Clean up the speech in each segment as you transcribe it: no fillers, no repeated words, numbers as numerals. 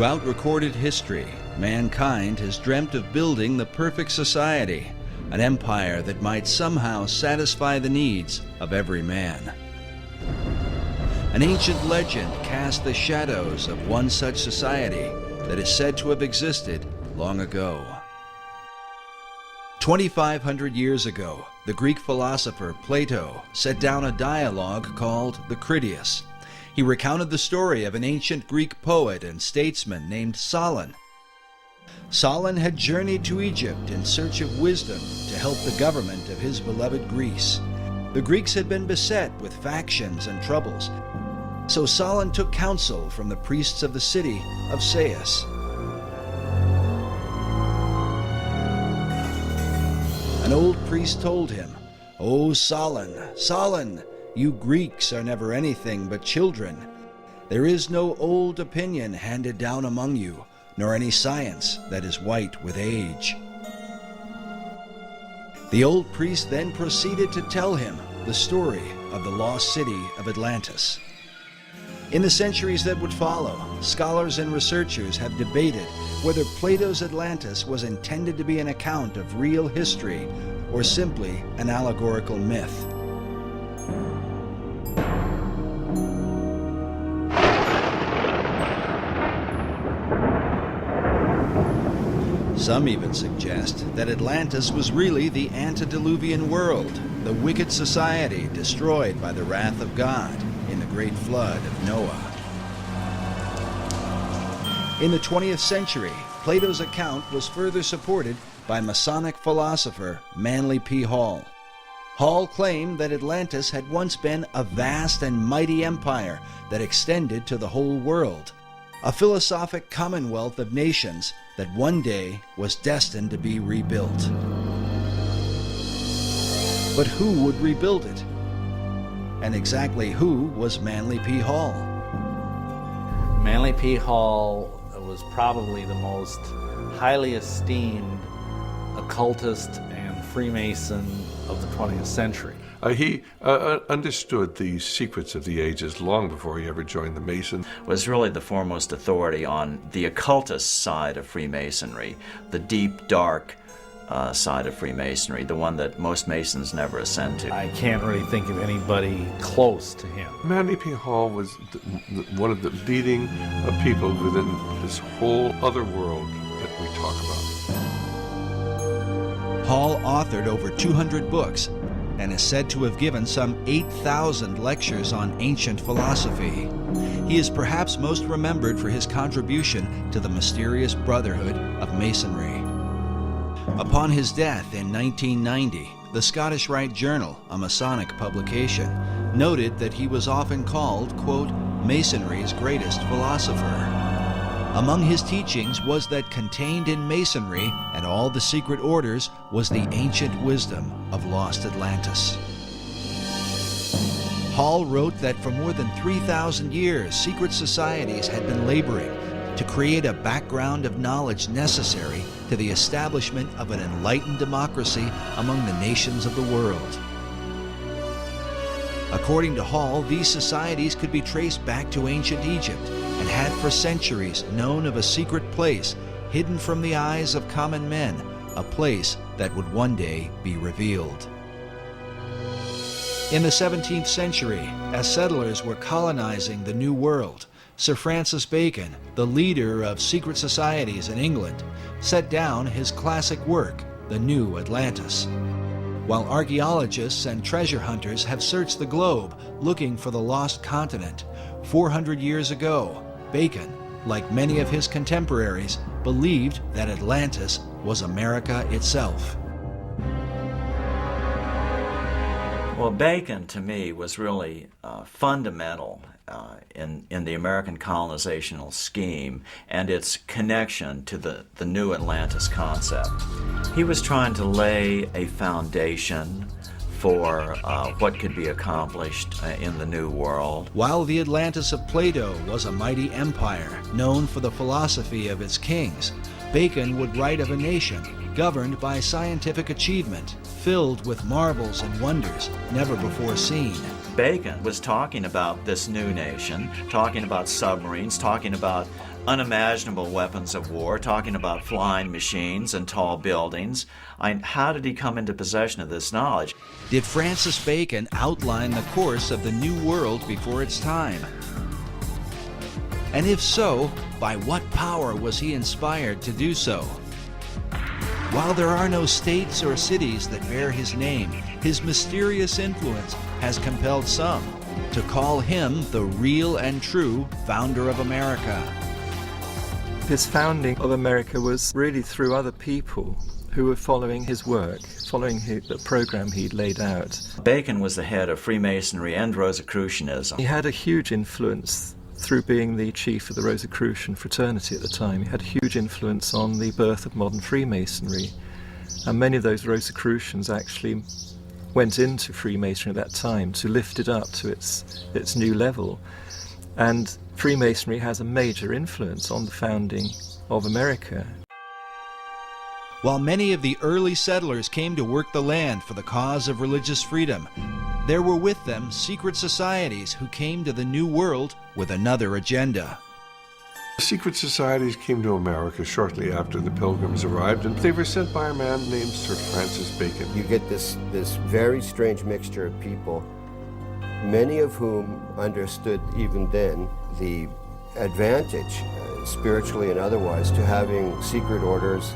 Throughout recorded history, mankind has dreamt of building the perfect society, an empire that might somehow satisfy the needs of every man. An ancient legend casts the shadows of one such society that is said to have existed long ago. 2,500 years ago, the Greek philosopher Plato set down a dialogue called the Critias. He recounted the story of an ancient Greek poet and statesman named Solon. Solon had journeyed to Egypt in search of wisdom to help the government of his beloved Greece. The Greeks had been beset with factions and troubles, so Solon took counsel from the priests of the city of Sais. An old priest told him, "O Solon, Solon, you Greeks are never anything but children. There is no old opinion handed down among you, nor any science that is white with age." The old priest then proceeded to tell him the story of the lost city of Atlantis. In the centuries that would follow, scholars and researchers have debated whether Plato's Atlantis was intended to be an account of real history or simply an allegorical myth. Some even suggest that Atlantis was really the antediluvian world, the wicked society destroyed by the wrath of God in the great flood of Noah. In the 20th century, Plato's account was further supported by Masonic philosopher Manly P. Hall. Hall claimed that Atlantis had once been a vast and mighty empire that extended to the whole world, a philosophic commonwealth of nations that one day was destined to be rebuilt. But who would rebuild it? And exactly who was Manly P. Hall? Manly P. Hall was probably the most highly esteemed occultist and Freemason of the 20th century. He understood the secrets of the ages long before he ever joined the Mason. Was really the foremost authority on the occultist side of Freemasonry, the deep, dark side of Freemasonry, the one that most Masons never ascend to. I can't really think of anybody close to him. Manly P. Hall was one of the leading people within this whole other world that we talk about. Hall authored over 200 books and is said to have given some 8,000 lectures on ancient philosophy. He is perhaps most remembered for his contribution to the mysterious Brotherhood of Masonry. Upon his death in 1990, the Scottish Rite Journal, a Masonic publication, noted that he was often called, quote, Masonry's greatest philosopher. Among his teachings was that contained in Masonry and all the secret orders was the ancient wisdom of lost Atlantis. Hall wrote that for more than 3,000 years, secret societies had been laboring to create a background of knowledge necessary to the establishment of an enlightened democracy among the nations of the world. According to Hall, these societies could be traced back to ancient Egypt and had for centuries known of a secret place hidden from the eyes of common men, a place that would one day be revealed. In the 17th century, as settlers were colonizing the New World, Sir Francis Bacon, the leader of secret societies in England, set down his classic work, The New Atlantis. While archaeologists and treasure hunters have searched the globe looking for the lost continent, 400 years ago, Bacon, like many of his contemporaries, believed that Atlantis was America itself. Well, Bacon, to me, was really fundamental in the American colonizational scheme and its connection to the new Atlantis concept. He was trying to lay a foundation for what could be accomplished in the New World. While the Atlantis of Plato was a mighty empire known for the philosophy of its kings, Bacon would write of a nation governed by scientific achievement, filled with marvels and wonders never before seen. Bacon was talking about this new nation, talking about submarines, talking about unimaginable weapons of war, talking about flying machines and tall buildings. How did he come into possession of this knowledge? Did Francis Bacon outline the course of the New World before its time? And if so, by what power was he inspired to do so? While there are no states or cities that bear his name, his mysterious influence has compelled some to call him the real and true founder of America. His founding of America was really through other people who were following his work, following the program he'd laid out. Bacon was the head of Freemasonry and Rosicrucianism. He had a huge influence through being the chief of the Rosicrucian fraternity at the time. He had a huge influence on the birth of modern Freemasonry. And many of those Rosicrucians actually went into Freemasonry at that time to lift it up to its new level. And Freemasonry has a major influence on the founding of America. While many of the early settlers came to work the land for the cause of religious freedom, there were with them secret societies who came to the New World with another agenda. Secret societies came to America shortly after the Pilgrims arrived, and they were sent by a man named Sir Francis Bacon. You get this very strange mixture of people, many of whom understood even then the advantage, spiritually and otherwise, to having secret orders.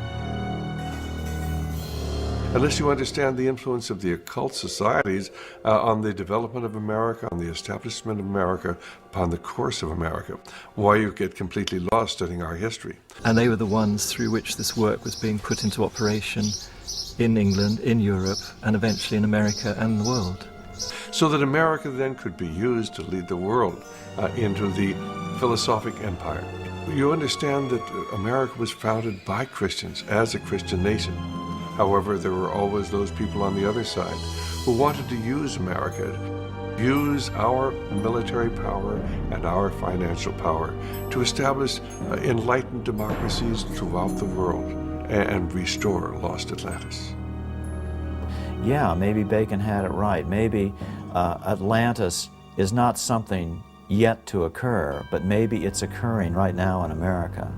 Unless you understand the influence of the occult societies on the development of America, on the establishment of America, upon the course of America, why you get completely lost studying our history. And they were the ones through which this work was being put into operation in England, in Europe, and eventually in America and the world. So that America then could be used to lead the world into the philosophic empire. You understand that America was founded by Christians as a Christian nation. However, there were always those people on the other side who wanted to use America, use our military power and our financial power to establish enlightened democracies throughout the world and restore lost Atlantis. Yeah, maybe Bacon had it right. Maybe Atlantis is not something yet to occur, but maybe it's occurring right now in America.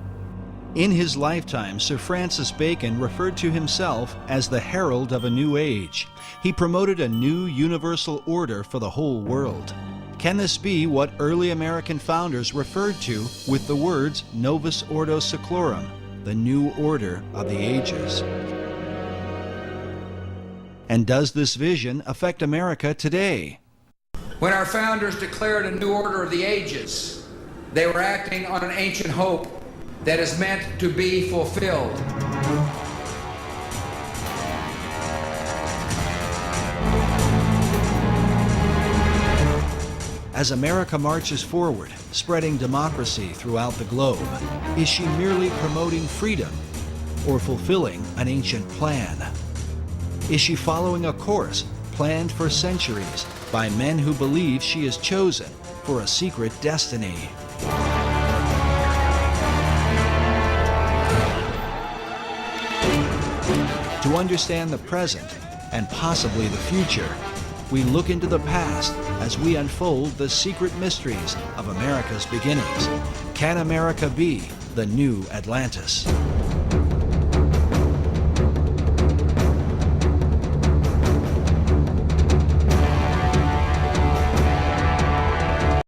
In his lifetime, Sir Francis Bacon referred to himself as the herald of a new age. He promoted a new universal order for the whole world. Can this be what early American founders referred to with the words Novus Ordo Seclorum, the new order of the ages? And does this vision affect America today? When our founders declared a new order of the ages, they were acting on an ancient hope that is meant to be fulfilled. As America marches forward, spreading democracy throughout the globe, is she merely promoting freedom or fulfilling an ancient plan? Is she following a course planned for centuries by men who believe she is chosen for a secret destiny? To understand the present and possibly the future, we look into the past as we unfold the secret mysteries of America's beginnings. Can America be the new Atlantis?